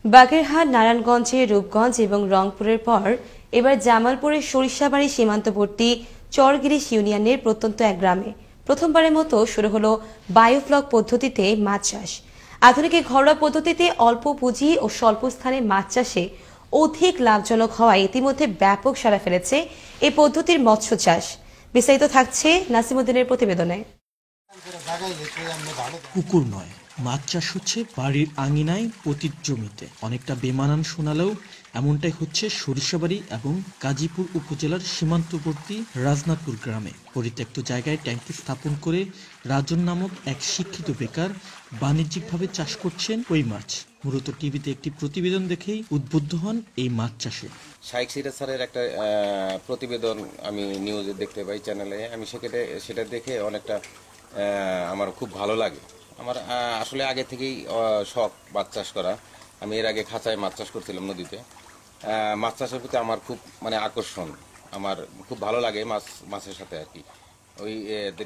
বাগেরহাট, নারায়ণগঞ্জে, রূপগঞ্জ এবং রংপুরের পর এবার জামালপুরের সরিষাবাড়ি সীমান্তবর্তী চরগিরিশ ইউনিয়নের প্রত্যন্ত এক গ্রামে প্রথমবারের মতো শুরু হলো বায়োফ্লক পদ্ধতিতে মাছ চাষ। আধুনিক ঘরোয়া পদ্ধতিতে অল্প পুঁজি ও স্বল্প স্থানে মাছ চাষে অধিক লাভজনক হওয়ায় ইতিমধ্যে ব্যাপক সাড়া ফেলেছে এই পদ্ধতির মৎস্য চাষ। বিস্তারিত থাকছে নাসিমউদ্দিনের প্রতিবেদনে। পুকুর নয়, মাছ চাষ হচ্ছে বাড়ির আঙিনায় পতিত জমিতে। অনেকটা বেমানান শোনালেও এমনটাই হচ্ছে সরিষাবাড়ি এবং গাজীপুর উপজেলার সীমান্তবর্তী রাজনাথপুর গ্রামে। পরিত্যক্ত জায়গায় ট্যাঙ্কি স্থাপন করে রাজন নামক এক শিক্ষিত বেকার বাণিজ্যিকভাবে চাষ করছেন ওই মাছ। মূলত টিভিতে একটি প্রতিবেদন দেখেই উদ্বুদ্ধ হন এই মাছ চাষে। শাইখ সিরাজ স্যারের একটা প্রতিবেদন আমি নিউজে দেখতে পাই চ্যানেলে। আমি সেটা দেখে অনেকটা আমার খুব ভালো লাগে। আমার আসলে আগে থেকেই শখ মাছ চাষ করা। আমি এর আগে খাঁচায় মাছ চাষ করছিলাম নদীতে। মাছ চাষের প্রতি আমার খুব আকর্ষণ, আমার খুব ভালো লাগে মাছের সাথে আর কি। ওই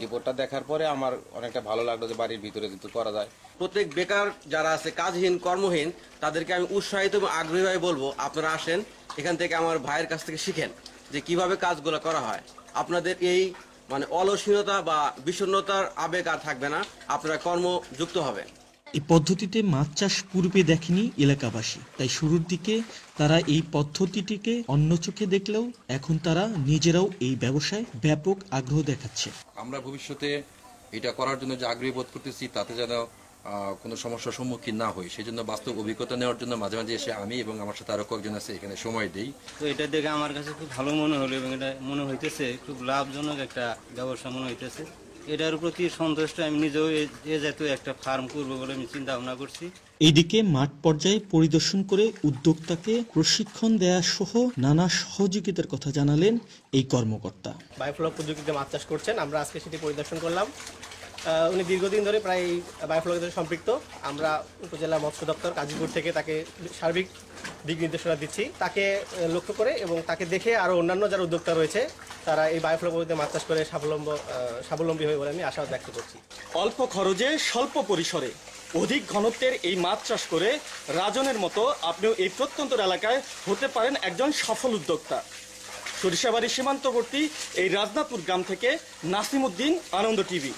রিপোর্টটা দেখার পরে আমার অনেকটা ভালো লাগলো যে বাড়ির ভিতরে কিন্তু করা যায়। প্রত্যেক বেকার যারা আছে, কাজহীন, কর্মহীন, তাদেরকে আমি উৎসাহিত এবং আগ্রহীভাবে বলবো, আপনারা আসেন, এখান থেকে আমার ভাইয়ের কাছ থেকে শিখেন যে কিভাবে কাজগুলো করা হয়। আপনাদের এই অলসীনতা বা বিষণ্ণতার আবেগ আর থাকবে না, আপনারা কর্মযুক্ত হবেন। এই পদ্ধতিতে মাছ চাষ পূর্বে দেখেনি এলাকাবাসী, তাই শুরুর দিকে তারা এই পদ্ধতিটিকে অন্য চোখে দেখলেও এখন তারা নিজেরাও এই ব্যবসায় ব্যাপক আগ্রহ দেখাচ্ছে। আমরা ভবিষ্যতে এটা করার জন্য যে আগ্রহী বোধ করতেছি, তাতে যেন কোনো সমস্যার সম্মুখীন না হই, সেই জন্য বাস্তব অভিজ্ঞতা নেওয়ার জন্য মাঝে মাঝে এসে আমি এবং আমার সাথে আরো কয়েকজন আছে এখানে সময় দেই। তো এটা দেখে আমার কাছে খুব ভালো মনে হলো এবং এটা মনে হইতেছে খুব লাভজনক একটা ব্যবসা মনে হইতেছে। এটার প্রতি সন্তুষ্ট আমি নিজেও এ জাতীয় একটা ফার্ম করবো বলে আমি চিন্তা ভাবনা করছি। এইদিকে মাঠ পর্যায়ে পরিদর্শন করে উদ্যোক্তাকে প্রশিক্ষণ দেয়া সহ নানা সহযোগিতার কথা জানালেন এই কর্মকর্তা। বায়োফ্লক প্রযুক্তিতে মাছ চাষ করছেন, আমরা আজকে সেটি পরিদর্শন করলাম। উনি দীর্ঘদিন ধরে প্রায় বায়োফ্লকের সাথে সম্পৃক্ত। আমরা উপজেলা মৎস্য দপ্তর গাজীপুর থেকে তাকে সার্বিক দিক নির্দেশনা দিচ্ছি, তাকে লক্ষ্য করে এবং তাকে দেখে আরও অন্যান্য যারা উদ্যোক্তা রয়েছে তারা এই বায়োফ্লক পদ্ধতিতে মাছ চাষ করে স্বাবলম্বী হবে বলে আমি আশা ব্যক্ত করছি। অল্প খরচে স্বল্প পরিসরে অধিক ঘনত্বের এই মাছ চাষ করে রাজনের মতো আপনিও এই প্রত্যন্ত এলাকায় হতে পারেন একজন সফল উদ্যোক্তা। সরিষাবাড়ি সীমান্তবর্তী এই রাজনাথপুর গ্রাম থেকে নাসিমউদ্দিন, আনন্দ টিভি।